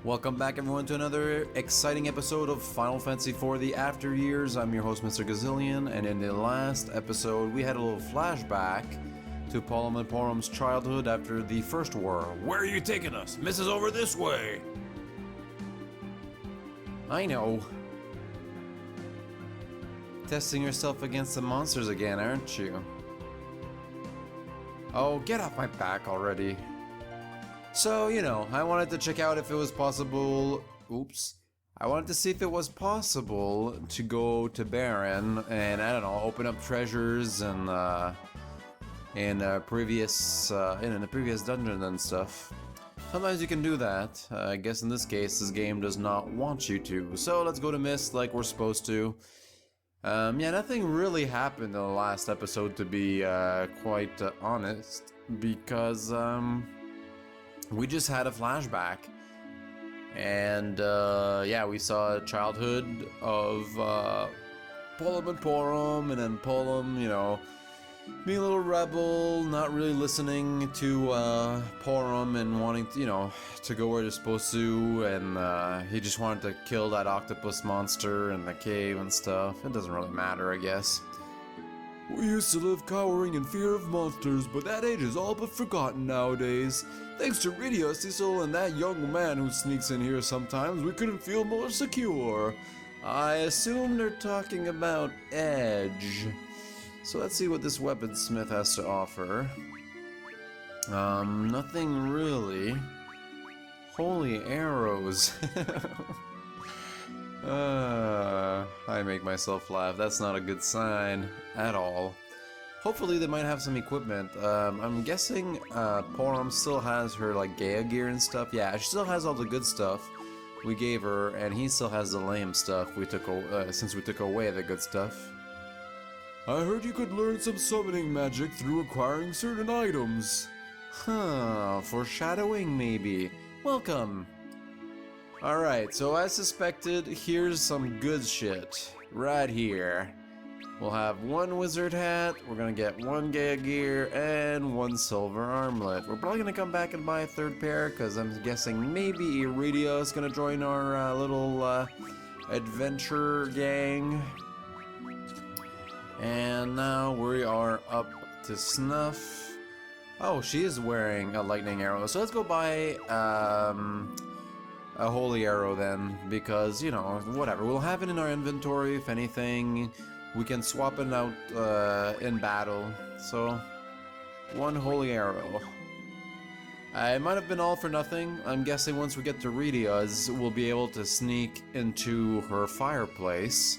Welcome back everyone to another exciting episode of Final Fantasy IV The After Years. I'm your host Mr. Gazillion, and in the last episode we had a little flashback to Polom and Polom's childhood after the First War. Where are you taking us? Missus over this way! I know. Testing yourself against the monsters again, aren't you? Oh, get off my back already. So, I wanted to check out if it was possible... I wanted to see if it was possible to go to Baron and, I don't know, open up treasures and, in the previous dungeon and stuff. Sometimes you can do that. I guess in this case, this game does not want you to. So let's go to Mist like we're supposed to. Nothing really happened in the last episode, to be quite honest, because, we just had a flashback, and we saw a childhood of Polom and Polom, and then Polom, being a little rebel, not really listening to Polom and wanting to, to go where they're supposed to, and he just wanted to kill that octopus monster in the cave and stuff. It doesn't really matter, I guess. We used to live cowering in fear of monsters, but that age is all but forgotten nowadays. Thanks to Rydia, Cecil, and that young man who sneaks in here sometimes, we couldn't feel more secure. I assume they're talking about Edge. So let's see what this weaponsmith has to offer. Nothing really. Holy arrows. I make myself laugh. That's not a good sign at all. Hopefully they might have some equipment. I'm guessing Polom still has her like Gaia gear and stuff. Yeah, she still has all the good stuff we gave her, and he still has the lame stuff we took since we took away the good stuff. I heard you could learn some summoning magic through acquiring certain items. Huh, foreshadowing maybe. Welcome. Alright, so as suspected, here's some good shit. Right here. We'll have one wizard hat, we're gonna get one Gaia gear, and one silver armlet. We're probably gonna come back and buy a third pair, because I'm guessing maybe Rydia is gonna join our little adventure gang. And now we are up to snuff. Oh, she is wearing a lightning arrow, so let's go buy a holy arrow then, because, whatever. We'll have it in our inventory, if anything. We can swap it out in battle. So, one holy arrow. It might have been all for nothing. I'm guessing once we get to Rydia's, we'll be able to sneak into her fireplace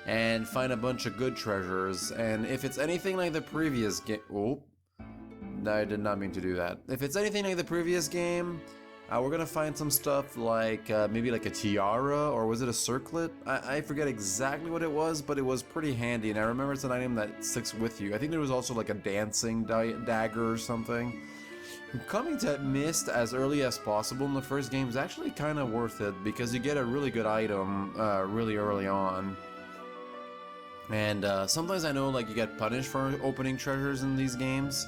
and find a bunch of good treasures. And if it's anything like the previous game... Oh, I did not mean to do that. If it's anything like the previous game... we're gonna find some stuff like, maybe like a tiara, or was it a circlet? I forget exactly what it was, but it was pretty handy, and I remember it's an item that sticks with you. I think there was also like a dancing dagger or something. Coming to Mist as early as possible in the first game is actually kind of worth it, because you get a really good item really early on. And sometimes I know like you get punished for opening treasures in these games.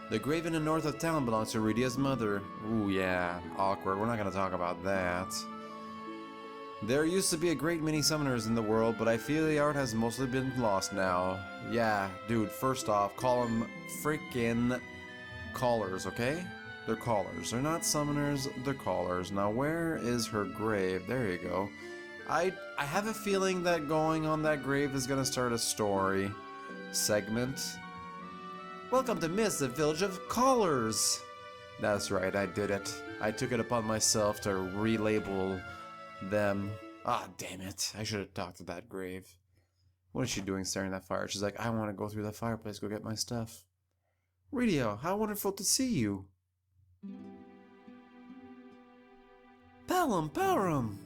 The grave in the north of town belongs to Rydia's mother. Ooh, yeah, awkward. We're not gonna talk about that. There used to be a great many summoners in the world, but I feel the art has mostly been lost now. Yeah, dude, first off, call them freaking callers, okay? They're callers. They're not summoners, they're callers. Now, where is her grave? There you go. I have a feeling that going on that grave is gonna start a story segment. Welcome to Mist, the village of callers! That's right, I did it. I took it upon myself to relabel them. Ah, damn it. I should have talked to that grave. What is she doing staring at that fire? She's like, I want to go through that fireplace, go get my stuff. Rydia, how wonderful to see you. Polom!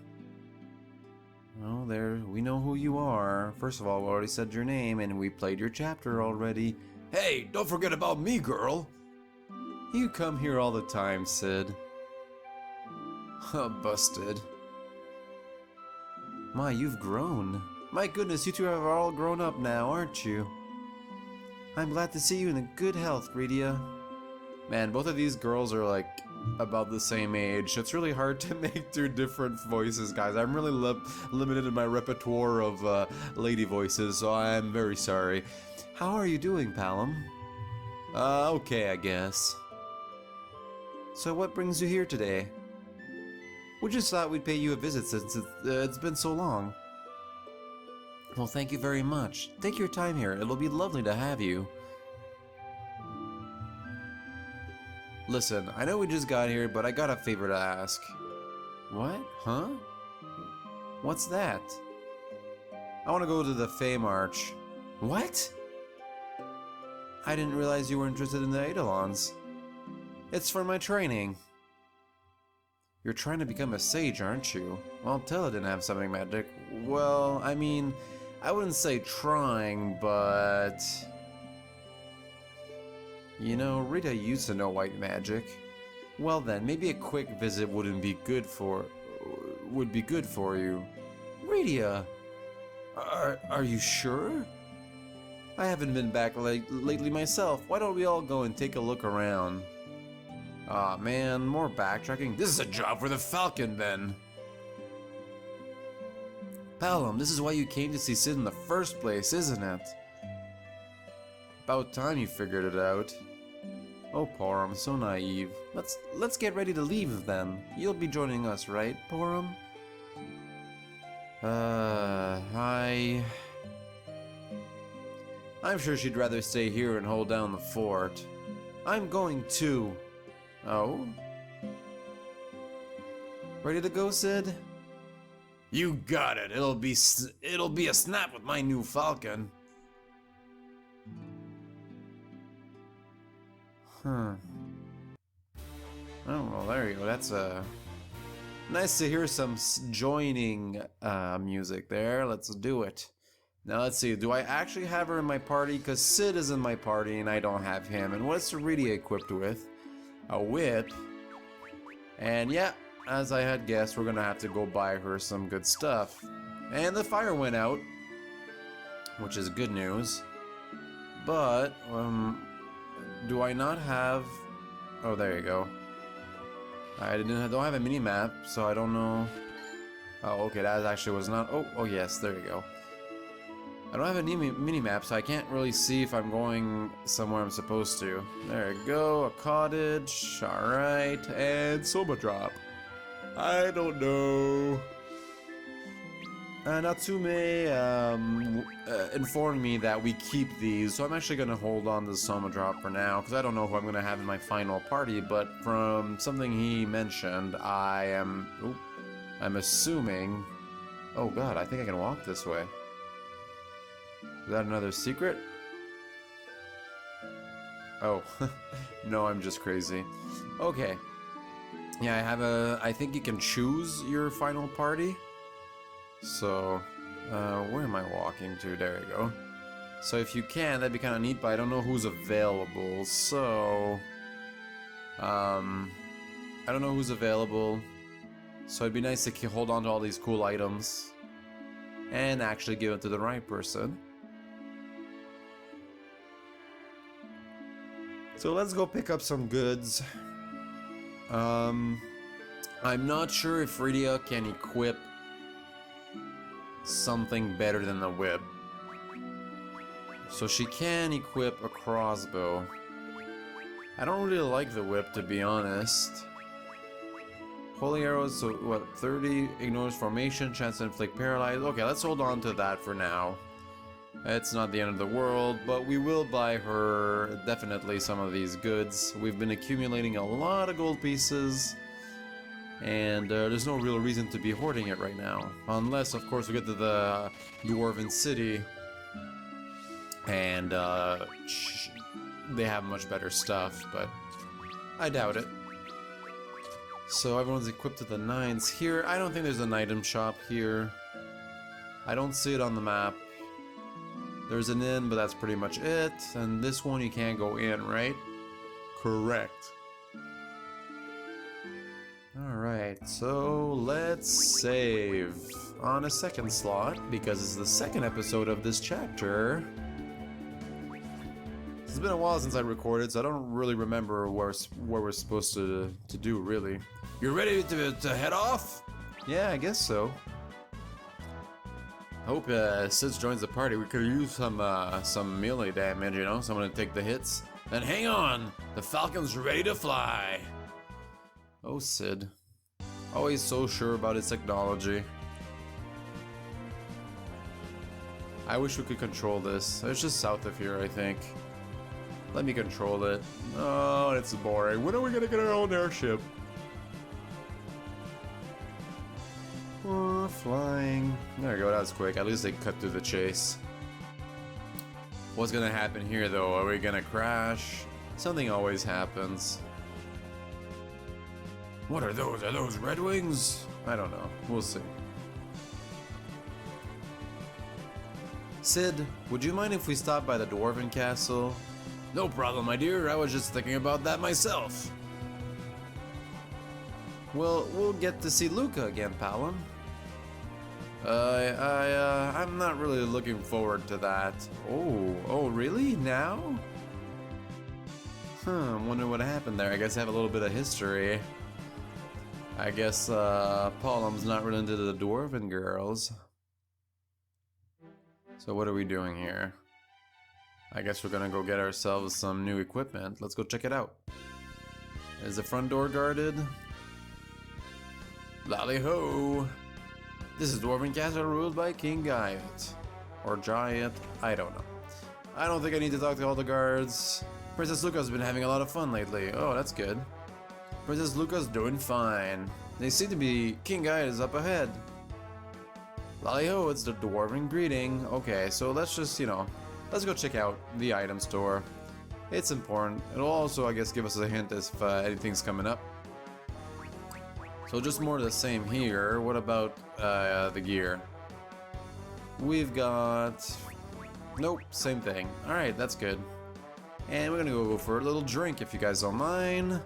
Well, there, we know who you are. First of all, we already said your name, and we played your chapter already. Hey, don't forget about me, girl! You come here all the time, Sid. Busted. My, you've grown. My goodness, you two are all grown up now, aren't you? I'm glad to see you in good health, Rydia. Man, both of these girls are like about the same age. It's really hard to make two different voices, guys. I'm really limited in my repertoire of lady voices, so I'm very sorry. How are you doing, Polom? Okay, I guess. So what brings you here today? We just thought we'd pay you a visit since it's been so long. Well, thank you very much. Take your time here. It'll be lovely to have you. Listen, I know we just got here, but I got a favor to ask. What? Huh? What's that? I want to go to the Feymarch. What? I didn't realize you were interested in the Eidolons. It's for my training. You're trying to become a sage, aren't you? Well, Tella didn't have something magic. Well, I mean, I wouldn't say trying, but... You know, Rydia used to know white magic. Well then, maybe a quick visit would be good for you. Rydia! Are you sure? I haven't been back lately myself. Why don't we all go and take a look around? Aw, man, more backtracking. This is a job for the Falcon, then. Polom, this is why you came to see Sid in the first place, isn't it? About time you figured it out. Oh, Polom, so naive. Let's get ready to leave, then. You'll be joining us, right, Polom? I'm sure she'd rather stay here and hold down the fort. I'm going too. Oh? Ready to go, Sid? You got it. It'll be a snap with my new Falcon. Huh. Oh, well, there you go. That's nice to hear some joining music there. Let's do it. Now let's see. Do I actually have her in my party? Because Sid is in my party and I don't have him. And what's Rydia equipped with? A whip. And yeah, as I had guessed, we're gonna have to go buy her some good stuff. And the fire went out, which is good news. But do I not have... Oh, there you go. I don't have a mini-map, so I don't know... Oh, okay, that actually was not... Oh, yes, there you go. I don't have a mini-map, so I can't really see if I'm going somewhere I'm supposed to. There you go, a cottage, alright, and Soma Drop. I don't know... Natsume informed me that we keep these, so I'm actually going to hold on to the Soma Drop for now, because I don't know who I'm going to have in my final party, but from something he mentioned, I'm assuming... Oh god, I think I can walk this way. Is that another secret? Oh, no, I'm just crazy. Okay. Yeah, I think you can choose your final party. So, where am I walking to? There you go. So if you can, that'd be kind of neat, but I don't know who's available, so... I don't know who's available, so it'd be nice to hold on to all these cool items and actually give it to the right person. So let's go pick up some goods. I'm not sure if Rydia can equip something better than the whip. So she can equip a crossbow. I don't really like the whip, to be honest. Holy arrows, so what, 30, ignores formation, chance to inflict paralyze. Okay, let's hold on to that for now. It's not the end of the world, but we will buy her definitely some of these goods. We've been accumulating a lot of gold pieces, and there's no real reason to be hoarding it right now. Unless, of course, we get to the Dwarven City, and they have much better stuff, but I doubt it. So everyone's equipped to the 9s here. I don't think there's an item shop here. I don't see it on the map. There's an inn, but that's pretty much it. And this one you can't go in, right? Correct. Alright, so let's save on a second slot, because it's the second episode of this chapter. This been a while since I recorded, so I don't really remember where we're supposed to do, really. You ready to head off? Yeah, I guess so. Hope Sid joins the party. We could use some melee damage, you know, someone to take the hits. Then hang on, the Falcon's ready to fly. Oh, Sid. Always so sure about his technology. I wish we could control this. It's just south of here, I think. Let me control it. Oh, it's boring. When are we gonna get our own airship? Oh, flying. There we go, that was quick. At least they cut through the chase. What's gonna happen here, though? Are we gonna crash? Something always happens. What are those? Are those Red Wings? I don't know. We'll see. Sid, would you mind if we stop by the Dwarven Castle? No problem, my dear. I was just thinking about that myself. Well, we'll get to see Luca again, Polom. I'm not really looking forward to that. Oh, really? Now? I wonder what happened there. I guess I have a little bit of history. I guess, Polom's not really into the Dwarven girls. So what are we doing here? I guess we're gonna go get ourselves some new equipment. Let's go check it out. Is the front door guarded? Lally-ho! This is Dwarven Castle ruled by King Giant. Or Giant, I don't know. I don't think I need to talk to all the guards. Princess Luca's been having a lot of fun lately. Oh, that's good. Princess Luca's doing fine. They seem to be... King Giant is up ahead. Lally-ho, it's the Dwarven greeting. Okay, so let's just, you know, let's go check out the item store. It's important. It'll also, I guess, give us a hint if anything's coming up. So just more of the same here. What about the gear? We've got... Nope, same thing. Alright, that's good. And we're gonna go for a little drink if you guys don't mind.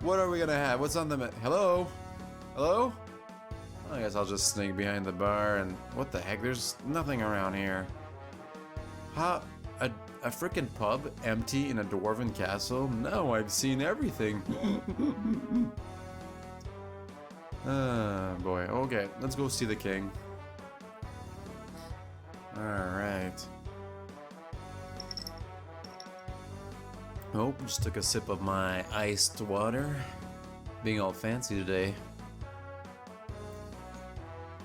What are we gonna have? What's on the Hello? Hello? I guess I'll just sneak behind the bar and... What the heck? There's nothing around here. How? A frickin' pub empty in a Dwarven castle? No, I've seen everything. Boy. Okay, let's go see the king. Alright. Oh, just took a sip of my iced water. Being all fancy today.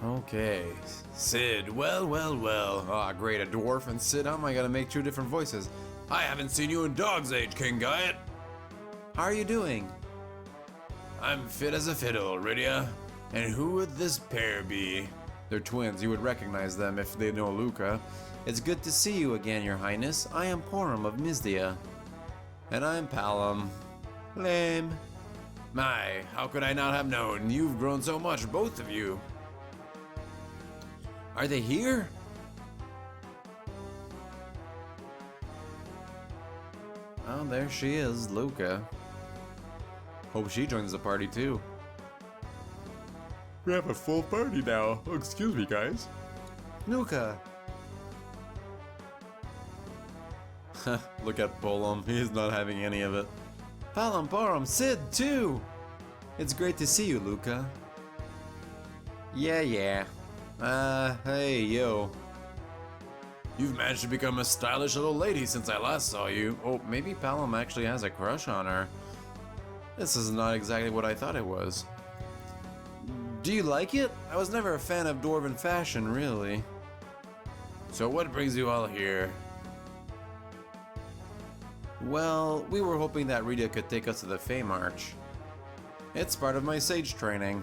Okay, Sid, well. Ah, great, a dwarf and Sid, how am I gonna make two different voices? I haven't seen you in dog's age, King Giant. How are you doing? I'm fit as a fiddle, Rydia. And who would this pair be? They're twins, you would recognize them if they know Luca. It's good to see you again, your highness. I am Polom of Rydia. And I'm Polom. Lame. My, how could I not have known? You've grown so much, both of you. Are they here? Oh, there she is, Luca. Hope she joins the party too. We have a full party now. Oh, excuse me, guys. Luca. Look at Polom. He's not having any of it. Polom, Sid too. It's great to see you, Luca. Yeah. Hey, yo. You've managed to become a stylish little lady since I last saw you. Oh, maybe Polom actually has a crush on her. This is not exactly what I thought it was. Do you like it? I was never a fan of Dwarven fashion, really. So what brings you all here? Well, we were hoping that Rydia could take us to the Feymarch. It's part of my sage training.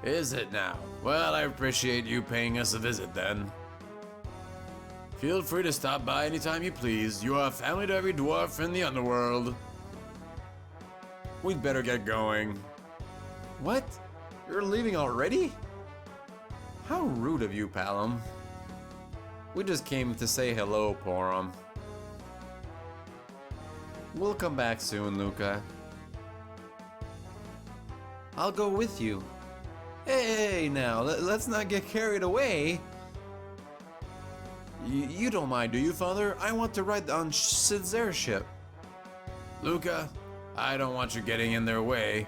Is it now? Well, I appreciate you paying us a visit then. Feel free to stop by anytime you please. You are family to every dwarf in the underworld. We'd better get going. What? You're leaving already? How rude of you, Polom. We just came to say hello, Polom. We'll come back soon, Luca. I'll go with you. Hey, now, let's not get carried away. You don't mind, do you, Father? I want to ride on Sid's airship. Luca, I don't want you getting in their way.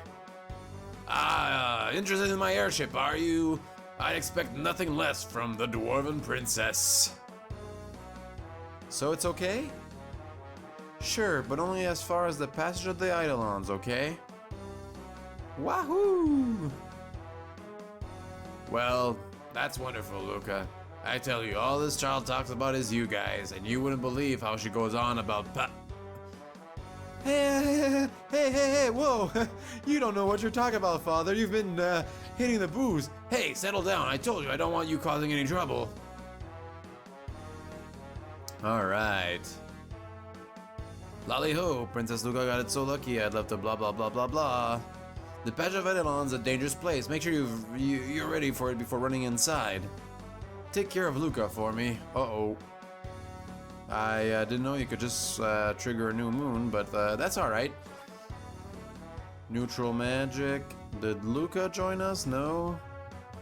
Interested in my airship, are you? I expect nothing less from the Dwarven Princess. So it's okay? Sure, but only as far as the passage of the Eidolons, okay? Wahoo! Well, that's wonderful, Luca. I tell you, all this child talks about is you guys, and you wouldn't believe how she goes on about Hey, whoa! You don't know what you're talking about, Father. You've been, hitting the booze. Hey, settle down. I told you I don't want you causing any trouble. Alright. Lolly ho, Princess Luca got it so lucky I'd love to blah blah blah blah blah. The patch of Eidolon's a dangerous place. Make sure you're ready for it before running inside. Take care of Luca for me. Uh-oh. I didn't know you could just trigger a new moon, but that's alright. Neutral magic. Did Luca join us? No.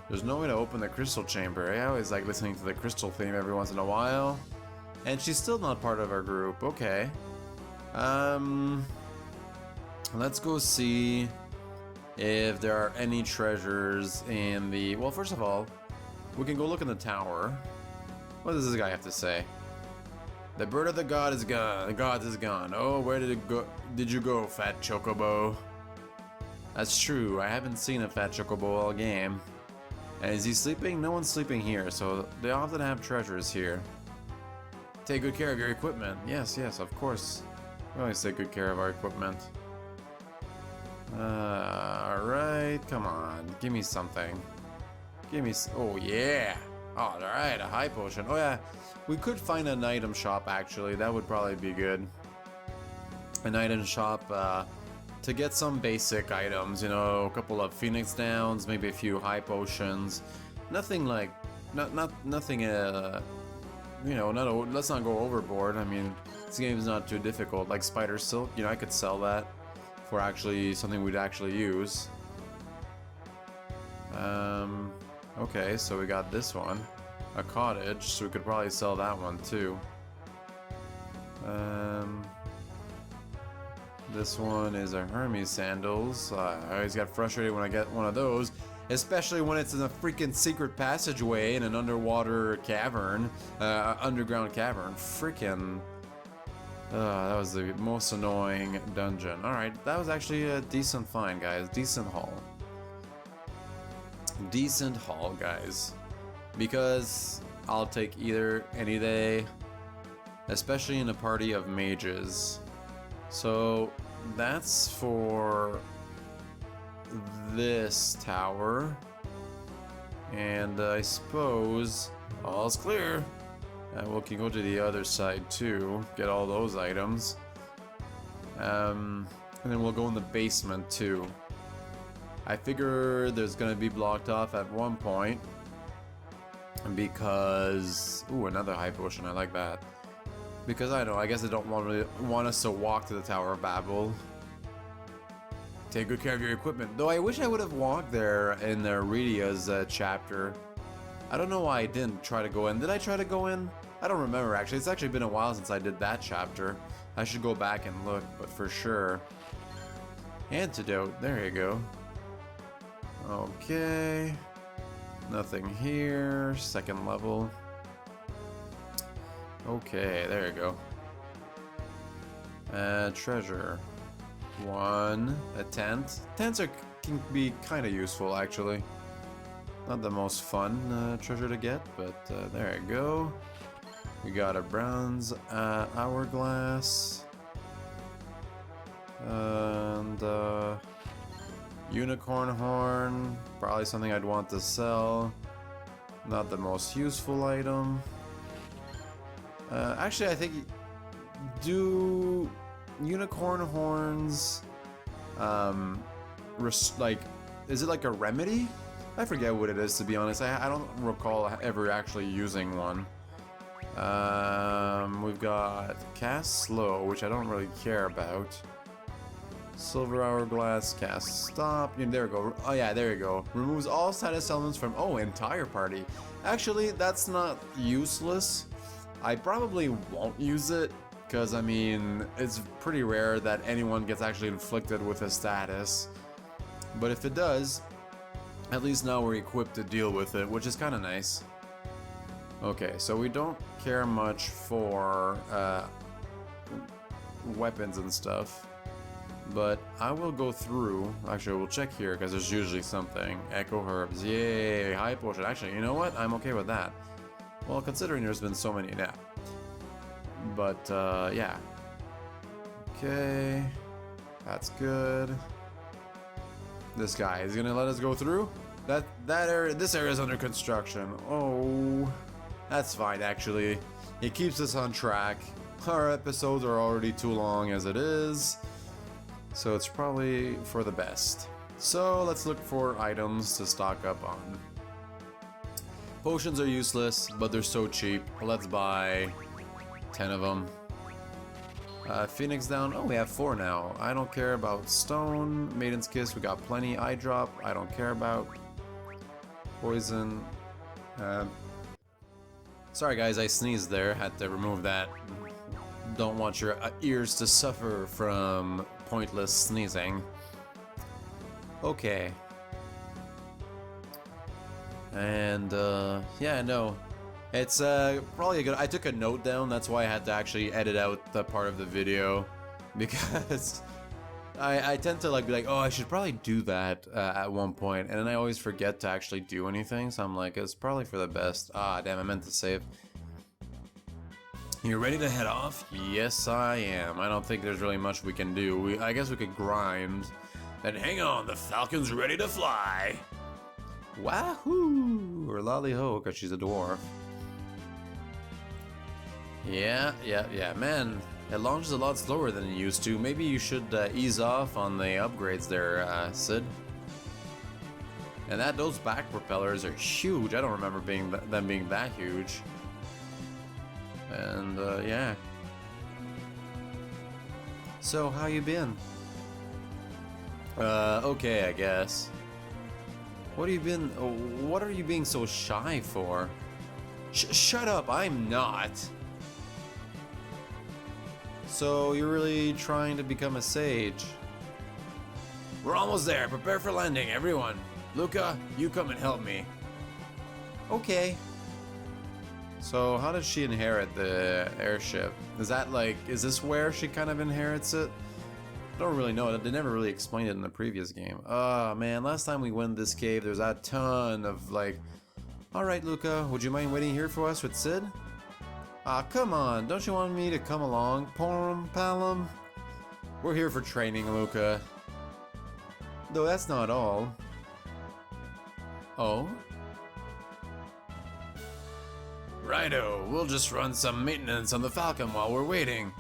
There's no way to open the crystal chamber. I always like listening to the crystal theme every once in a while. And she's still not part of our group. Okay. Let's go see if there are any treasures in the... Well, first of all, we can go look in the tower. What does this guy have to say? The bird of the god is gone. The gods is gone. Oh, where did it go? Did you go, fat chocobo? That's true. I haven't seen a fat chocobo all game. And is he sleeping? No one's sleeping here, so they often have treasures here. Take good care of your equipment. Yes, of course. We always take good care of our equipment. Alright, come on. Give me something. Give me... Oh, yeah. Oh, alright, a high potion. Oh, yeah. We could find an item shop, actually. That would probably be good. An item shop to get some basic items. You know, a couple of Phoenix Downs, maybe a few high potions. Nothing like... Nothing, you know, let's not go overboard. I mean, this game is not too difficult. Like Spider Silk, you know, I could sell that for actually something we'd actually use. Okay, so we got this one. A cottage, so we could probably sell that one too. This one is a Hermes sandals. I always get frustrated when I get one of those, especially when it's in a freaking secret passageway in an underwater cavern, underground cavern. Freaking, that was the most annoying dungeon. Alright, that was actually a decent find, guys. Decent haul. Decent haul, guys. Because I'll take either any day, especially in a party of mages. So that's for this tower, and I suppose all's clear. We can go to the other side too, get all those items, and then we'll go in the basement too. I figure there's gonna be blocked off at one point because... Ooh, another high potion, I like that. Because I know, I guess they don't want us to walk to the Tower of Babel. Take good care of your equipment. Though I wish I would have walked there in the Rydia's chapter. I don't know why I didn't try to go in. Did I try to go in? I don't remember actually. It's actually been a while since I did that chapter. I should go back and look, but for sure. Antidote, there you go. Okay. Nothing here. Second level. Okay, there you go. Treasure. One. A tent. Tents can be kind of useful, actually. Not the most fun treasure to get, but there you go. We got a bronze hourglass. And unicorn horn. Probably something I'd want to sell. Not the most useful item. Actually, I think do unicorn horns like, is it like a remedy? I forget what it is, to be honest. I don't recall ever actually using one. We've got cast slow, which I don't really care about. Silver hourglass, cast stop. Yeah, there we go. Oh yeah, there you go. Removes all status elements from entire party. Actually, that's not useless. I probably won't use it, because, I mean, it's pretty rare that anyone gets actually inflicted with a status. But if it does, at least now we're equipped to deal with it, which is kind of nice. Okay, so we don't care much for weapons and stuff. But I will go through. Actually, we'll check here because there's usually something. Echo herbs. Yay, high potion. Actually, you know what? I'm okay with that. Well, considering there's been so many now. But, yeah. Okay. That's good. This guy is gonna let us go through? This area is under construction. Oh. That's fine, actually. It keeps us on track. Our episodes are already too long as it is. So it's probably for the best. So let's look for items to stock up on. Potions are useless, but they're so cheap. Let's buy 10 of them. Phoenix down. Oh, we have 4 now. I don't care about stone. Maiden's Kiss, we got plenty. Eye drop, I don't care about. Poison. Sorry guys, I sneezed there. Had to remove that. Don't want your ears to suffer from pointless sneezing. Okay. And, yeah, no. It's, probably a good... I took a note down, that's why I had to actually edit out the part of the video. Because I tend to, like, be like, oh, I should probably do that at one point. And then I always forget to actually do anything, so I'm like, it's probably for the best. Ah, damn, I meant to save. You ready to head off? Yes, I am. I don't think there's really much we can do. I guess we could grind. And hang on, the Falcon's ready to fly. Wahoo! Or lolly-ho, because she's a dwarf. Yeah. Man, it launches a lot slower than it used to. Maybe you should ease off on the upgrades there, Sid. And those back propellers are huge. I don't remember them being that huge. And, yeah. So, how you been? Okay, I guess. What are you being so shy for? Shut up, I'm not! So, you're really trying to become a sage? We're almost there, prepare for landing, everyone! Luca, you come and help me. Okay. So, how does she inherit the airship? Is this where she kind of inherits it? Don't really know. They never really explained it in the previous game. Oh, man, last time we went this cave, there's a ton of, like... Alright, Luca, would you mind waiting here for us with Sid? Ah, come on, don't you want me to come along? Polom, Polom? We're here for training, Luca. Though that's not all. Oh? Righto, we'll just run some maintenance on the Falcon while we're waiting.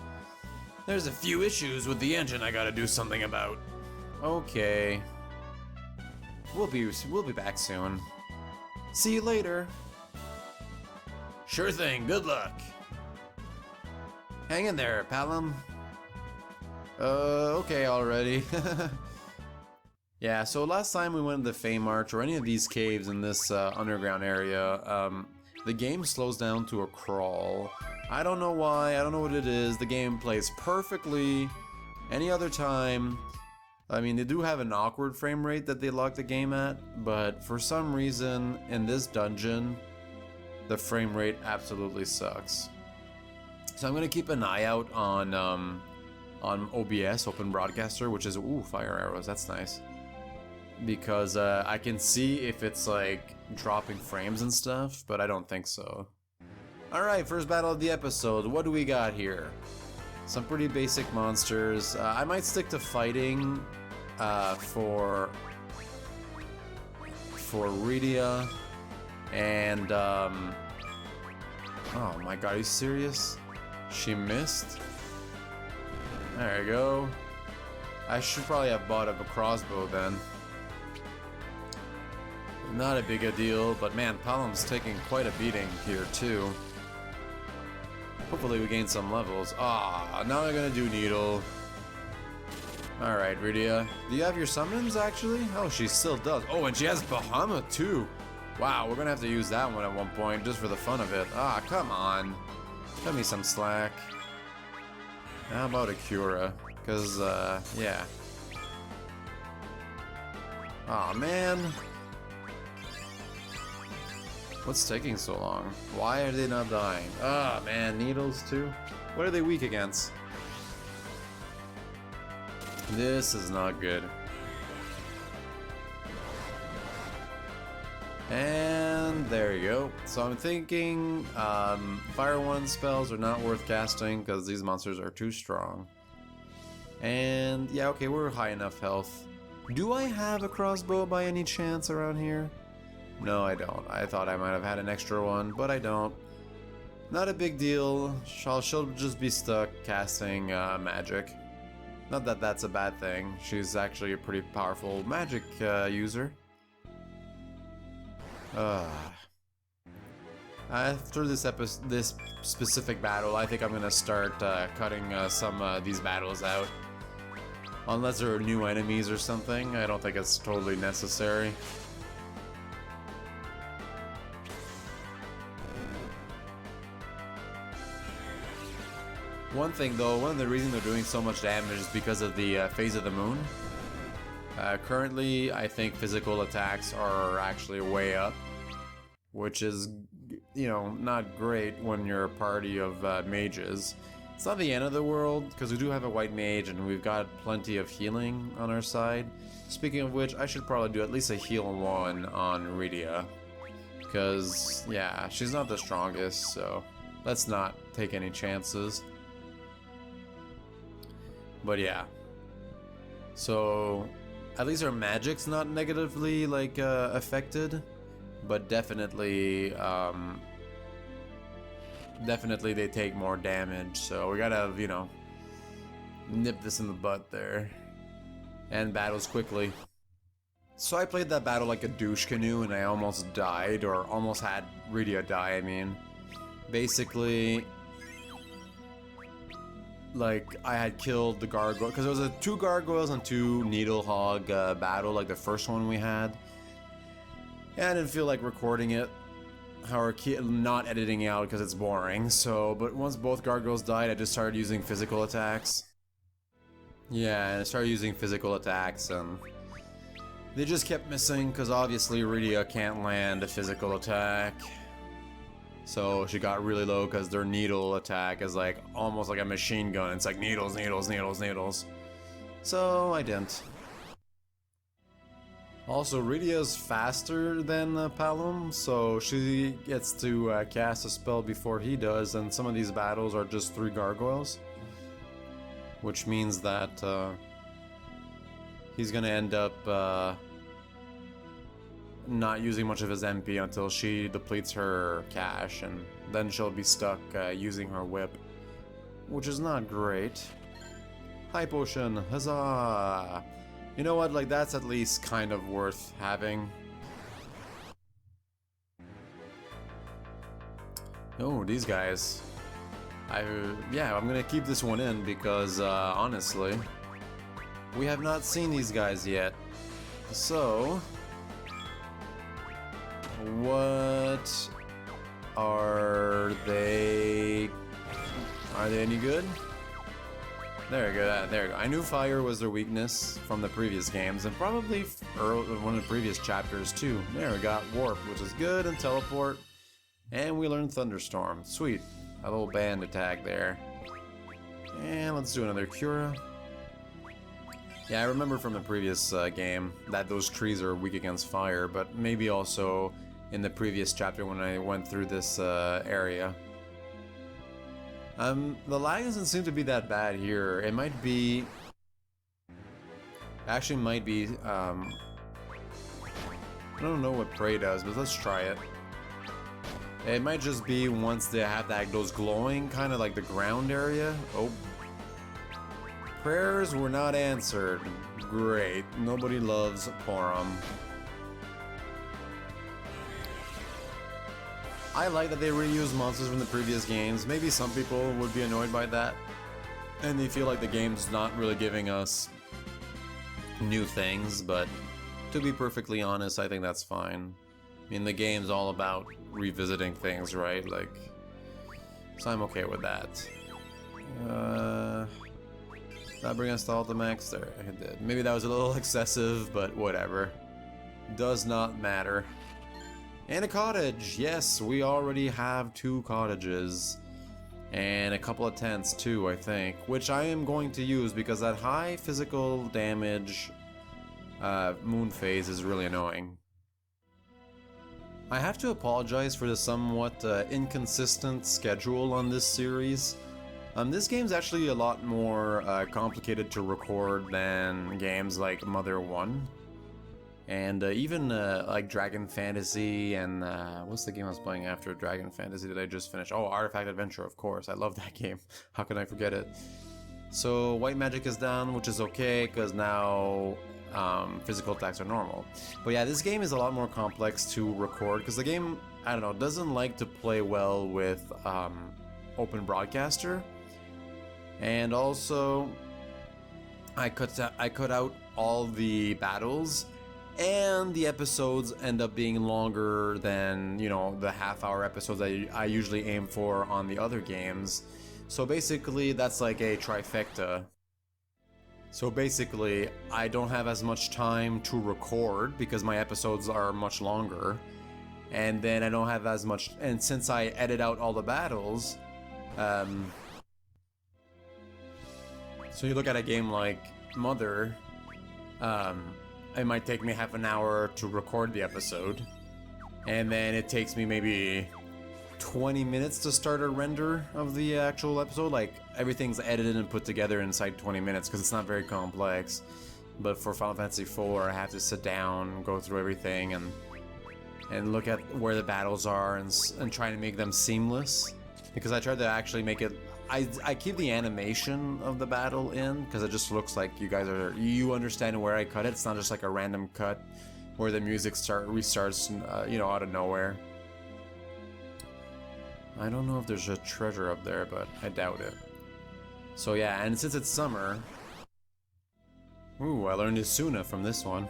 There's a few issues with the engine I gotta do something about. Okay. We'll be back soon. See you later. Sure thing, good luck. Hang in there, Polom. Okay already. Yeah, so last time we went to Feymarch or any of these caves in this underground area, the game slows down to a crawl. I don't know why, I don't know what it is. The game plays perfectly any other time. I mean, they do have an awkward frame rate that they lock the game at, but for some reason in this dungeon, the frame rate absolutely sucks. So I'm gonna keep an eye out on OBS, Open Broadcaster, which is, ooh, fire arrows, that's nice. Because I can see if it's like dropping frames and stuff, but I don't think so. Alright, first battle of the episode. What do we got here? Some pretty basic monsters. I might stick to fighting for Rydia. And, oh my god, are you serious? She missed? There you go. I should probably have bought up a crossbow then. Not a big a deal, but man, Polom's taking quite a beating here too. Hopefully we gain some levels. Ah, now I'm gonna do Needle. Alright, Rydia. Do you have your summons, actually? Oh, she still does. Oh, and she has Bahamut, too. Wow, we're gonna have to use that one at one point, just for the fun of it. Ah, come on. Cut me some slack. How about a Cura? Because, yeah. Aw, man. What's taking so long? Why are they not dying? Ah, man, needles too? What are they weak against? This is not good. And there you go. So I'm thinking Fire 1 spells are not worth casting because these monsters are too strong. And yeah, okay, we're high enough health. Do I have a crossbow by any chance around here? No, I don't. I thought I might have had an extra one, but I don't. Not a big deal. She'll just be stuck casting magic. Not that that's a bad thing. She's actually a pretty powerful magic user. After this specific battle, I think I'm gonna start cutting some of these battles out. Unless there are new enemies or something, I don't think it's totally necessary. One thing though, one of the reasons they're doing so much damage is because of the phase of the moon. Currently, I think physical attacks are actually way up, which is, you know, not great when you're a party of mages. It's not the end of the world, because we do have a white mage and we've got plenty of healing on our side. Speaking of which, I should probably do at least a heal 1 on Rydia, because, yeah, she's not the strongest, so let's not take any chances. But yeah, so at least our magic's not negatively like affected, but definitely definitely they take more damage, so we gotta, you know, nip this in the butt there and battles quickly. So I played that battle like a douche canoe and I almost died, or almost had Rydia die, I mean. Basically, like, I had killed the gargoyle, because it was a 2 gargoyles and 2 needle hog battle, like the first one we had. And I didn't feel like recording it, or not editing out because it's boring, so, but once both gargoyles died, I just started using physical attacks. Yeah, and I started using physical attacks, and they just kept missing, because obviously Rydia can't land a physical attack. So she got really low because their needle attack is like almost like a machine gun. It's like needles, needles, needles, needles. So I didn't. Also, Rydia's faster than Polom, so she gets to cast a spell before he does, and some of these battles are just 3 gargoyles. Which means that he's gonna end up not using much of his MP until she depletes her cash, and then she'll be stuck using her whip, which is not great. High potion, huzzah! You know what, like that's at least kind of worth having. Oh, these guys. Yeah, I'm gonna keep this one in because honestly, we have not seen these guys yet. So, what are they? Are they any good? There we go. There we go. I knew fire was their weakness from the previous games, and probably one of the previous chapters too. There we got warp, which is good, and teleport, and we learned thunderstorm. Sweet, a little band attack there. And let's do another Cura. Yeah, I remember from the previous game that those trees are weak against fire, but maybe also in the previous chapter when I went through this area. The lag doesn't seem to be that bad here. It might be... Actually might be, I don't know what Prey does, but let's try it. It might just be once they have those glowing, kind of like the ground area. Oh. Prayers were not answered. Great. Nobody loves Polom. I like that they reuse monsters from the previous games. Maybe some people would be annoyed by that, and they feel like the game's not really giving us new things, but to be perfectly honest, I think that's fine. I mean, the game's all about revisiting things, right? Like, So I'm okay with that. That bring us to Ultimax? There, it did. Maybe that was a little excessive, but whatever. Does not matter. And a cottage! Yes, we already have 2 cottages. And a couple of tents too, I think. Which I am going to use because that high physical damage moon phase is really annoying. I have to apologize for the somewhat inconsistent schedule on this series. This game's actually a lot more complicated to record than games like Mother 1. And even like Dragon Fantasy and what's the game I was playing after Dragon Fantasy that I just finished? Oh, Artifact Adventure, of course. I love that game. How can I forget it? So White Magic is down, which is okay because now physical attacks are normal. But yeah, this game is a lot more complex to record because the game, I don't know, doesn't like to play well with Open Broadcaster. And also, I cut out all the battles, and the episodes end up being longer than, you know, the half-hour episodes I usually aim for on the other games. So basically, that's like a trifecta. So basically, I don't have as much time to record because my episodes are much longer, and then I don't have as much. And since I edit out all the battles, so you look at a game like Mother, it might take me half an hour to record the episode, and then it takes me maybe 20 minutes to start a render of the actual episode. Like, everything's edited and put together inside 20 minutes because it's not very complex. But for Final Fantasy IV, I have to sit down, go through everything, and look at where the battles are and try to make them seamless. Because I tried to actually make it... I keep the animation of the battle in because it just looks like you understand where I cut it. It's not just like a random cut where the music restarts, you know, out of nowhere. I don't know if there's a treasure up there, but I doubt it. So yeah, and since it's summer... Ooh, I learned Isuna from this one.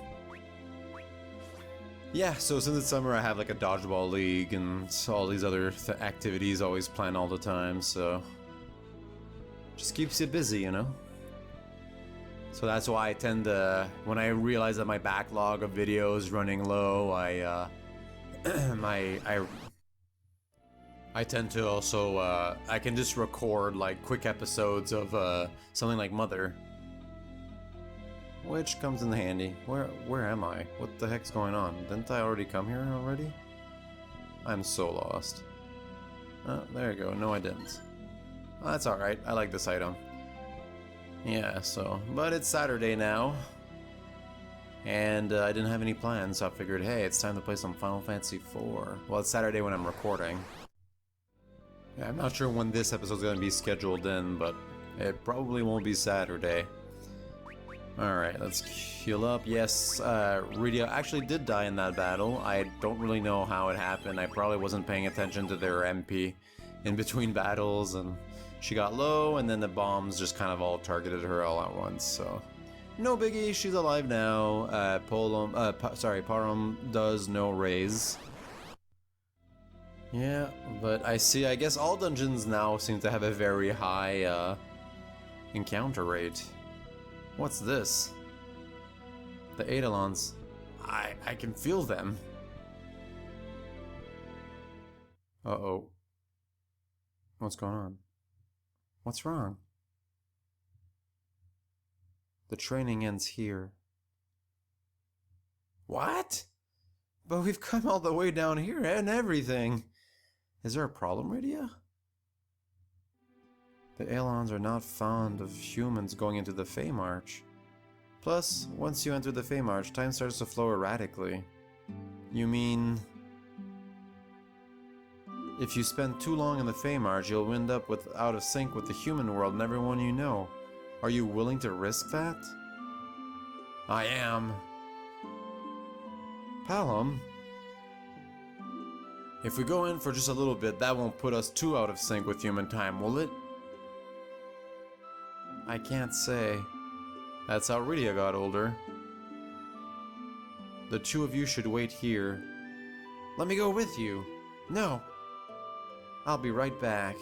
Yeah, so since it's summer, I have like a dodgeball league and all these other activities always planned all the time, so... Just keeps you busy, you know? So that's why I tend to... When I realize that my backlog of videos running low, I tend to also, I can just record like quick episodes of something like Mother. Which comes in handy. Where am I? What the heck's going on? Didn't I already come here already? I'm so lost. Oh, there you go. No, I didn't. Oh, that's alright. I like this item. Yeah, so... But it's Saturday now. And I didn't have any plans, so I figured, hey, it's time to play some Final Fantasy IV. Well, it's Saturday when I'm recording. Yeah, I'm not sure when this episode's gonna be scheduled in, but it probably won't be Saturday. Alright, let's heal up. Yes, Rydia actually did die in that battle. I don't really know how it happened. I probably wasn't paying attention to their MP in between battles, and she got low, and then the bombs just kind of all targeted her all at once, so... No biggie, she's alive now. Polom does no raise. Yeah, but I guess all dungeons now seem to have a very high, encounter rate. What's this? The Eidolons. I can feel them. Uh-oh. What's going on? What's wrong? The training ends here. What? But we've come all the way down here and everything. Is there a problem, Rydia? The Eidolons are not fond of humans going into the Feymarch. Plus, once you enter the Feymarch, time starts to flow erratically. You mean... If you spend too long in the Feymarch, you'll end up out of sync with the human world and everyone you know. Are you willing to risk that? I am. Polom. If we go in for just a little bit, that won't put us too out of sync with human time, will it? I can't say. That's how Rydia got older. The two of you should wait here. Let me go with you. No. I'll be right back.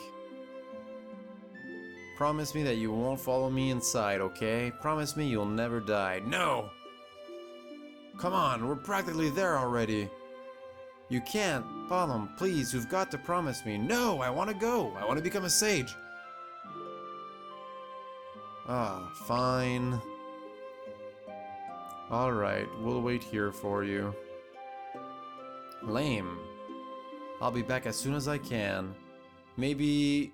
Promise me that you won't follow me inside, okay? Promise me you'll never die. No! Come on, we're practically there already. You can't. Polom, please, you've got to promise me. No, I want to go. I want to become a sage. Ah, fine. Alright, we'll wait here for you. Lame. I'll be back as soon as I can. Maybe...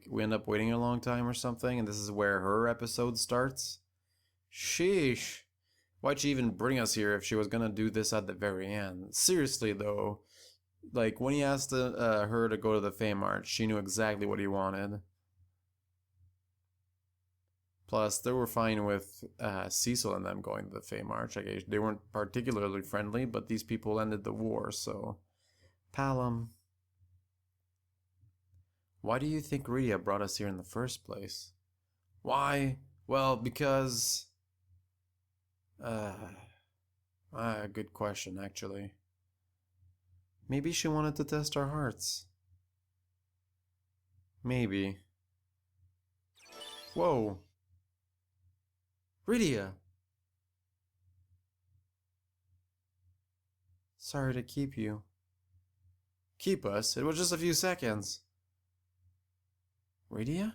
we end up waiting a long time or something, and this is where her episode starts? Sheesh. Why'd she even bring us here if she was gonna do this at the very end? Seriously, though. Like, when he asked her to go to the Feymarch, she knew exactly what he wanted. Plus, they were fine with Cecil and them going to the Feymarch. Like, they weren't particularly friendly, but these people ended the war, so... Polom. Why do you think Rydia brought us here in the first place? Why? Well, because... good question, actually. Maybe she wanted to test our hearts. Maybe. Whoa. Rydia! Sorry to keep you. Keep us? It was just a few seconds. Rydia?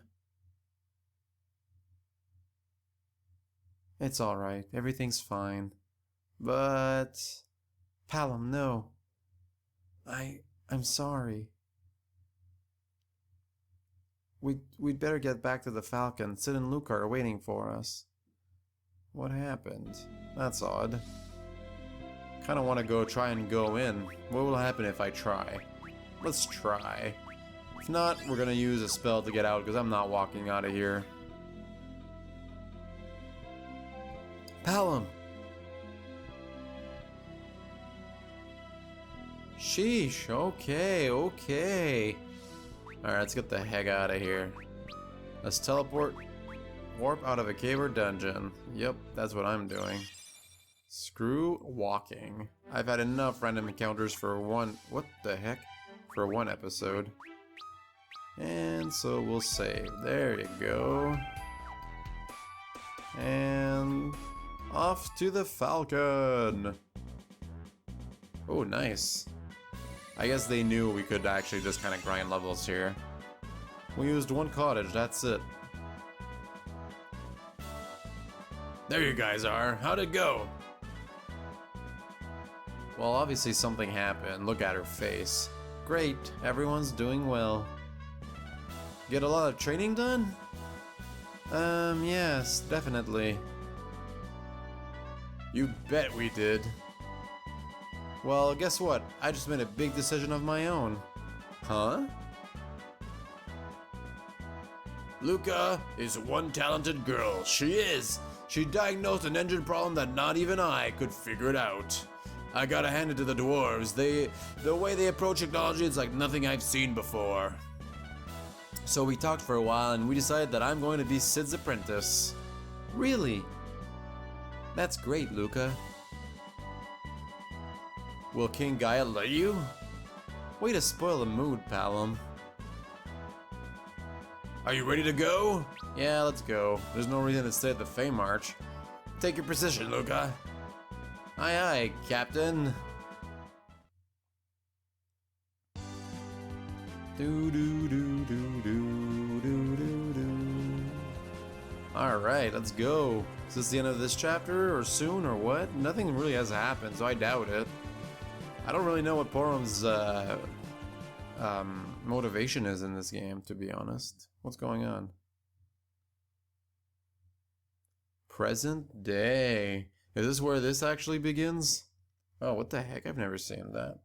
It's alright. Everything's fine. But... Polom, no. I'm sorry. We'd better get back to the Falcon. Sid and Luke are waiting for us. What happened? That's odd. Kinda wanna try and go in. What will happen if I try? Let's try. If not, we're gonna use a spell to get out, because I'm not walking out of here. Polom! Sheesh, okay. Alright, let's get the heck out of here. Let's teleport. Warp out of a cave or dungeon. Yep, that's what I'm doing. Screw walking. I've had enough random encounters for one... What the heck? For one episode. And so we'll save. There you go. And... off to the Falcon! Oh, nice. I guess they knew we could actually just kind of grind levels here. We used one cottage, that's it. There you guys are. How'd it go? Well, obviously something happened. Look at her face. Great, everyone's doing well. Get a lot of training done? Yes, definitely. You bet we did. Well, guess what? I just made a big decision of my own. Huh? Luca is one talented girl. She is. She diagnosed an engine problem that not even I could figure it out. I gotta hand it to the dwarves. The way they approach technology is like nothing I've seen before. So we talked for a while and we decided that I'm going to be Sid's apprentice. Really? That's great, Luca. Will King Gaia let you? Way to spoil the mood, Polom. Are you ready to go? Yeah, let's go. There's no reason to stay at the Feymarch. Take your position, Luca. Aye aye, Captain. Alright, let's go. Is this the end of this chapter, or soon, or what? Nothing really has happened, so I doubt it. I don't really know what Polom's motivation is in this game, to be honest. What's going on? Present day. Is this where this actually begins? Oh, what the heck? I've never seen that.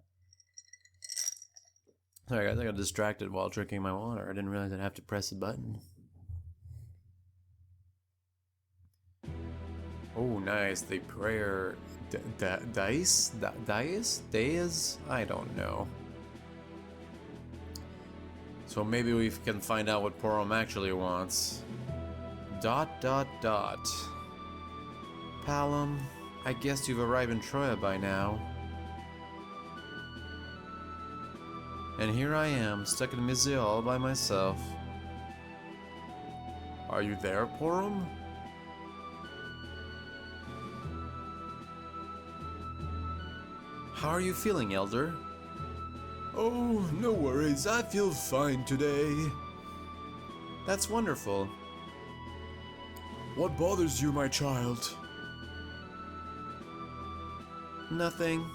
Sorry guys, I got distracted while drinking my water. I didn't realize I'd have to press a button. Oh, nice. The prayer... Dice? Deis? I don't know. So maybe we can find out what Polom actually wants. ... Polom, I guess you've arrived in Troya by now. And here I am, stuck in Mizia all by myself. Are you there, Polom? How are you feeling, Elder? Oh, no worries, I feel fine today. That's wonderful. What bothers you, my child? Nothing.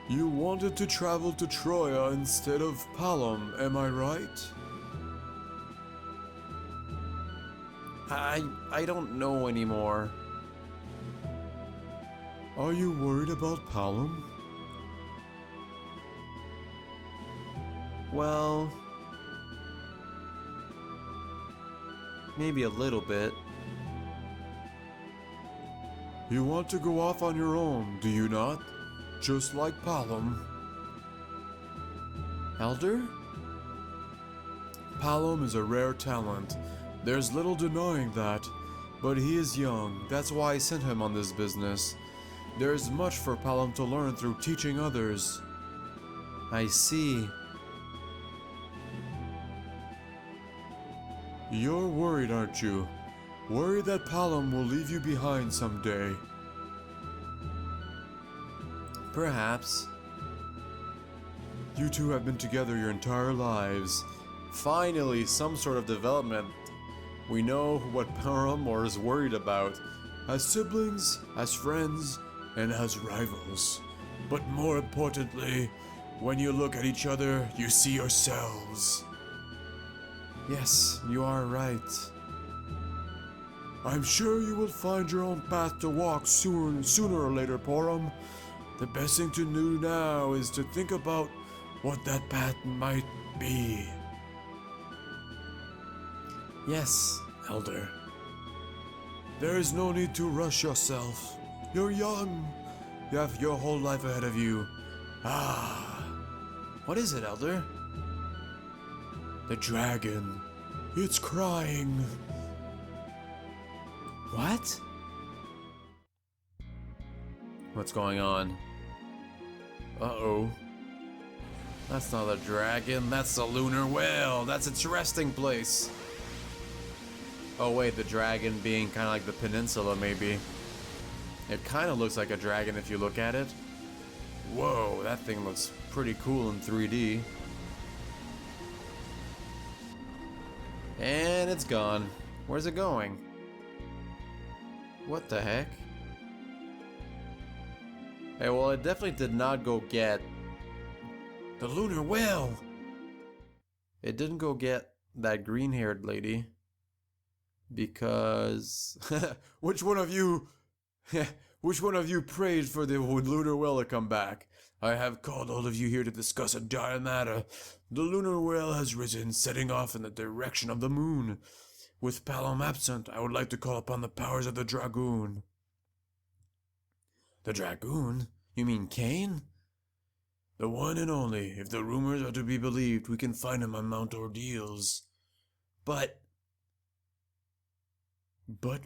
You wanted to travel to Troya instead of Polom, am I right? I don't know anymore. Are you worried about Polom? Well, maybe a little bit. You want to go off on your own, do you not? Just like Polom. Elder? Polom is a rare talent. There's little denying that. But he is young, that's why I sent him on this business. There's much for Polom to learn through teaching others. I see. You're worried, aren't you? Worried that Polom will leave you behind someday. Perhaps. You two have been together your entire lives. Finally, some sort of development. We know what Paramore is worried about. As siblings, as friends, and as rivals. But more importantly, when you look at each other, you see yourselves. Yes, you are right. I'm sure you will find your own path to walk sooner or later, Polom. The best thing to do now is to think about what that path might be. Yes, Elder. There is no need to rush yourself. You're young. You have your whole life ahead of you. What is it, Elder? The dragon. It's crying. What? What's going on? Uh-oh. That's not a dragon, that's a lunar whale. That's its resting place. Oh wait, the dragon being kind of like the peninsula, maybe. It kind of looks like a dragon if you look at it. Whoa, that thing looks pretty cool in 3D. And it's gone. Where's it going? What the heck? Hey, well, it definitely did not go get the lunar whale. It didn't go get that green-haired lady. Because Which one of you prayed for the lunar whale to come back? I have called all of you here to discuss a dire matter. The lunar whale has risen, setting off in the direction of the moon. With Polom absent, I would like to call upon the powers of the dragoon. the dragoon? You mean Kane? The one and only. If the rumors are to be believed, we can find him on Mount Ordeals. But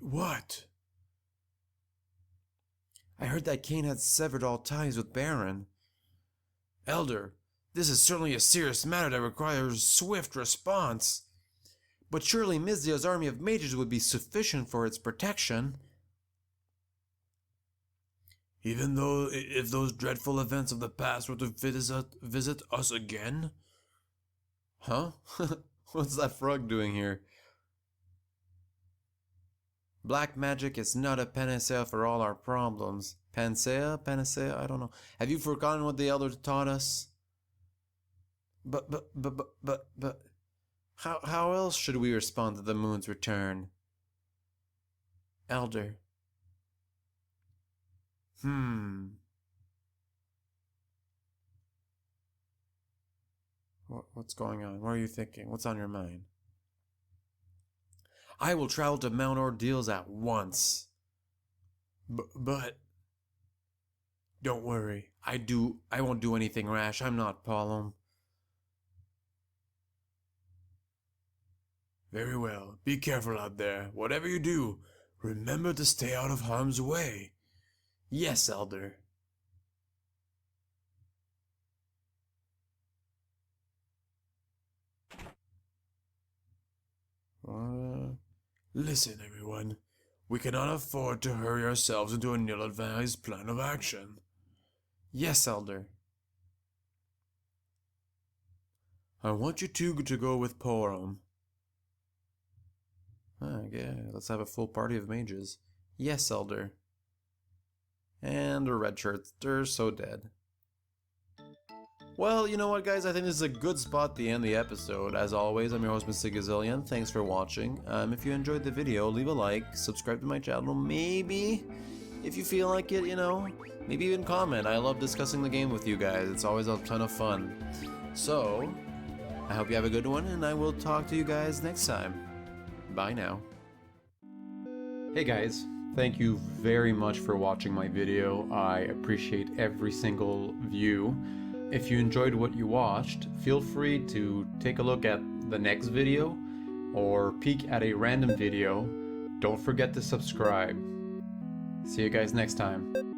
what? I heard that Kane had severed all ties with Baron. Elder, this is certainly a serious matter that requires swift response. But surely Mizzia's army of mages would be sufficient for its protection. Even though if those dreadful events of the past were to visit us again? Huh? What's that frog doing here? Black magic is not a panacea for all our problems. Panacea? Panacea? I don't know. Have you forgotten what the Elder taught us? But, how else should we respond to the moon's return? Elder. What's going on? What are you thinking? What's on your mind? I will travel to Mount Ordeals at once. But Don't worry. I won't do anything rash. I'm not Polom. very well. Be careful out there. Whatever you do, remember to stay out of harm's way. Yes, Elder. Listen, everyone. We cannot afford to hurry ourselves into an ill-advised plan of action. Yes, Elder. I want you two to go with Polom. Okay, let's have a full party of mages. Yes, Elder. And the red shirts, they're so dead. Well, you know what, guys? I think this is a good spot to end the episode. As always, I'm your host, Mr. Gazillion. Thanks for watching. If you enjoyed the video, leave a like, subscribe to my channel, maybe, if you feel like it, you know, maybe even comment. I love discussing the game with you guys. It's always a ton of fun. So, I hope you have a good one, and I will talk to you guys next time. Bye now. Hey guys, thank you very much for watching my video. I appreciate every single view. If you enjoyed what you watched, feel free to take a look at the next video or peek at a random video. Don't forget to subscribe. See you guys next time.